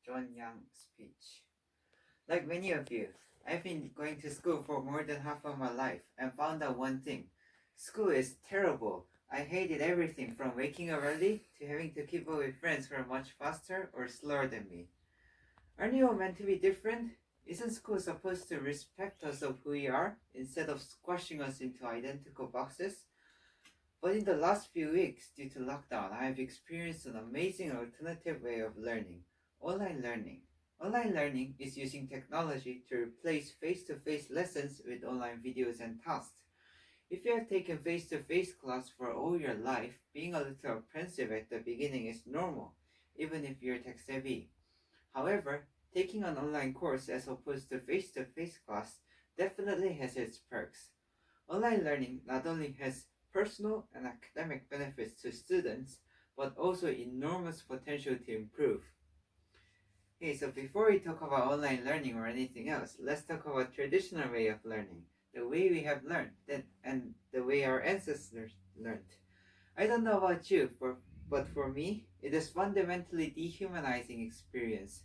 John Young speech. Like many of you, I've been going to school for more than half of my life and found out one thing. School is terrible. I hated everything from waking up early to having to keep up with friends who are much faster or slower than me. Aren't you all meant to be different? Isn't school supposed to respect us of who we are instead of squashing us into identical boxes? But in the last few weeks, due to lockdown, I have experienced an amazing alternative way of learning: online learning. Online learning is using technology to replace face to face lessons with online videos and tasks. If you have taken face to face class for all your life, being a little apprehensive at the beginning is normal, even if you're tech savvy. However, taking an online course as opposed to face class definitely has its perks. Online learning not only has personal and academic benefits to students, but also enormous potential to improve. Okay, so before we talk about online learning or anything else, let's talk about traditional way of learning, the way we have learned, and the way our ancestors learned. I don't know about you, but for me, it is fundamentally dehumanizing experience.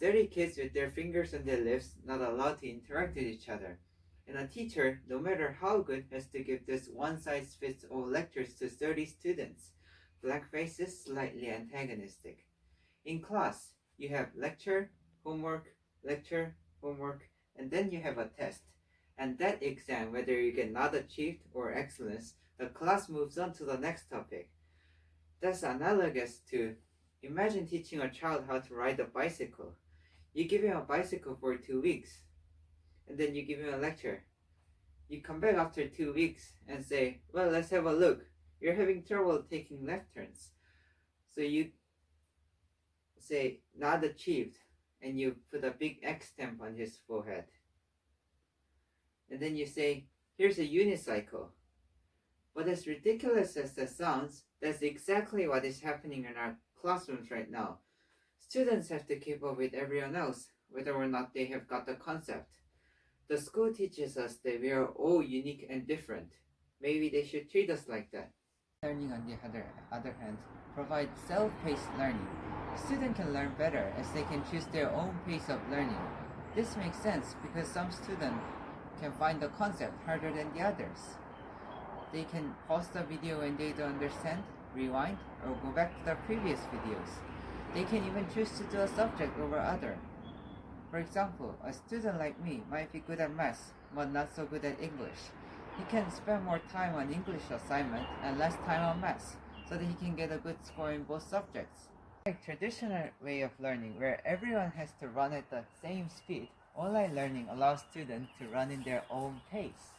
30 kids with their fingers on their lips, not allowed to interact with each other. And a teacher, no matter how good, has to give this one-size-fits-all lectures to 30 students. Black faces, slightly antagonistic. In class, you have lecture, homework, and then you have a test. And that exam, whether you get not achieved or excellence, the class moves on to the next topic. That's analogous to imagine teaching a child how to ride a bicycle. You give him a bicycle for 2 weeks, and then you give him a lecture. You come back after 2 weeks and say, well, let's have a look. You're having trouble taking left turns. So you say, not achieved, and you put a big X stamp on his forehead. And then you say, here's a unicycle. But as ridiculous as that sounds, that's exactly what is happening in our classrooms right now. Students have to keep up with everyone else, whether or not they have got the concept. The school teaches us that we are all unique and different. Maybe they should treat us like that. Learning, on the other hand, provides self-paced learning. Students can learn better as they can choose their own pace of learning. This makes sense because some students can find the concept harder than the others. They can pause the video when they don't understand, rewind, or go back to the previous videos. They can even choose to do a subject over other. For example, a student like me might be good at math, but not so good at English. He can spend more time on English assignment and less time on math, so that he can get a good score in both subjects. Like traditional way of learning, where everyone has to run at the same speed, online learning allows students to run in their own pace.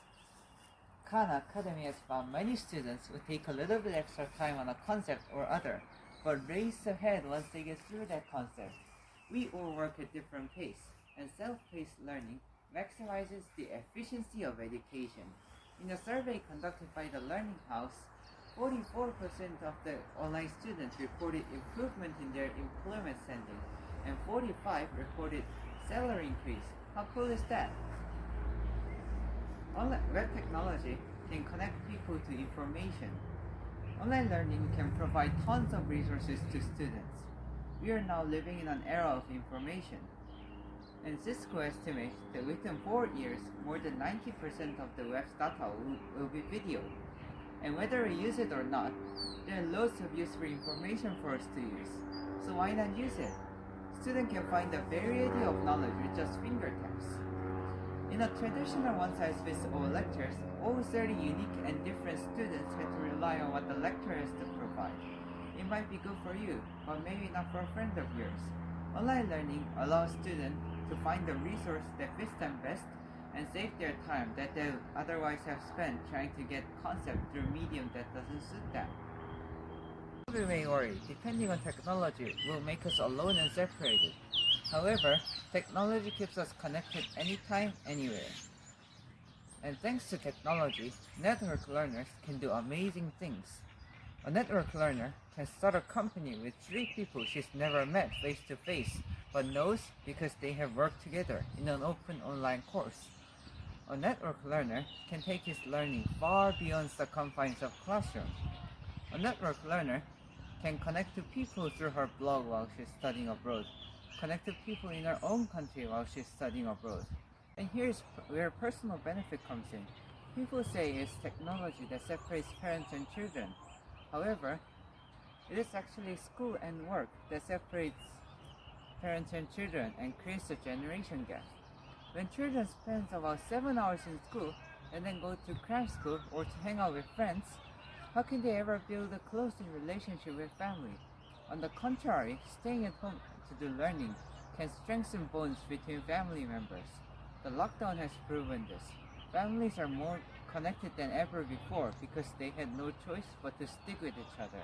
Khan Academy has found many students who take a little bit extra time on a concept or other, but race ahead once they get through that concept. We all work at different pace, and self-paced learning maximizes the efficiency of education. In a survey conducted by the Learning House, 44% of the online students reported improvement in their employment standing, and 45% reported salary increase. How cool is that? Online web technology can connect people to information. Online learning can provide tons of resources to students. We are now living in an era of information. And Cisco estimates that within 4 years, more than 90% of the web's data will be video. And whether we use it or not, there are loads of useful information for us to use. So why not use it? Students can find a variety of knowledge with just fingertips. In a traditional one-size-fits-all lectures, all 30 unique and different students had to rely on what the lecturer has to provide. It might be good for you, but maybe not for a friend of yours. Online learning allows students to find the resource that fits them best and save their time that they otherwise have spent trying to get concept through a medium that doesn't suit them. We may worry, depending on technology will make us alone and separated. However, technology keeps us connected anytime, anywhere. And thanks to technology, network learners can do amazing things. A network learner can start a company with 3 people she's never met face to face, but knows because they have worked together in an open online course. A network learner can take his learning far beyond the confines of classroom. A network learner can connect to people through her blog while she's studying abroad. connect to people in our own country while she's studying abroad. And here's where personal benefit comes in. People say it's technology that separates parents and children. However, it is actually school and work that separates parents and children and creates a generation gap. When children spend about 7 hours in school and then go to cram school or to hang out with friends, how can they ever build a close relationship with family? On the contrary, staying at home to do learning can strengthen bonds between family members. The lockdown has proven this. Families are more connected than ever before because they had no choice but to stick with each other.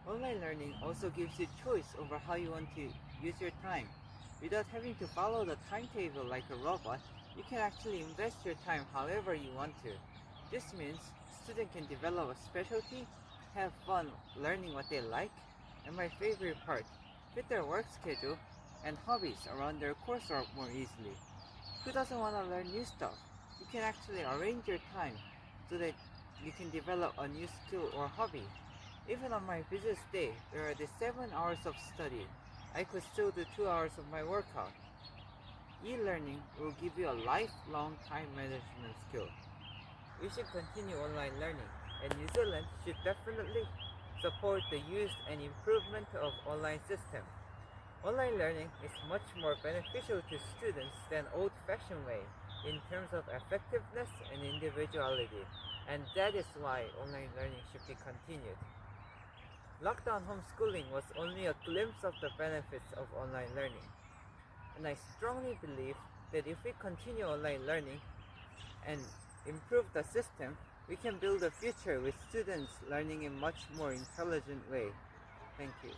Online learning also gives you choice over how you want to use your time. Without having to follow the timetable like a robot, you can actually invest your time however you want to. This means students can develop a specialty, have fun learning what they like, and my favorite part, fit their work schedule and hobbies around their coursework more easily. Who doesn't want to learn new stuff? You can actually arrange your time so that you can develop a new skill or hobby. Even on my busiest day, where I did 7 hours of study, I could still do 2 hours of my workout. E-learning will give you a lifelong time management skill. We should continue online learning, and New Zealand should definitely support the use and improvement of online system. Online learning is much more beneficial to students than old-fashioned way in terms of effectiveness and individuality, and that is why online learning should be continued. Lockdown homeschooling was only a glimpse of the benefits of online learning, and I strongly believe that if we continue online learning and improve the system, we can build a future with students learning in much more intelligent way. Thank you.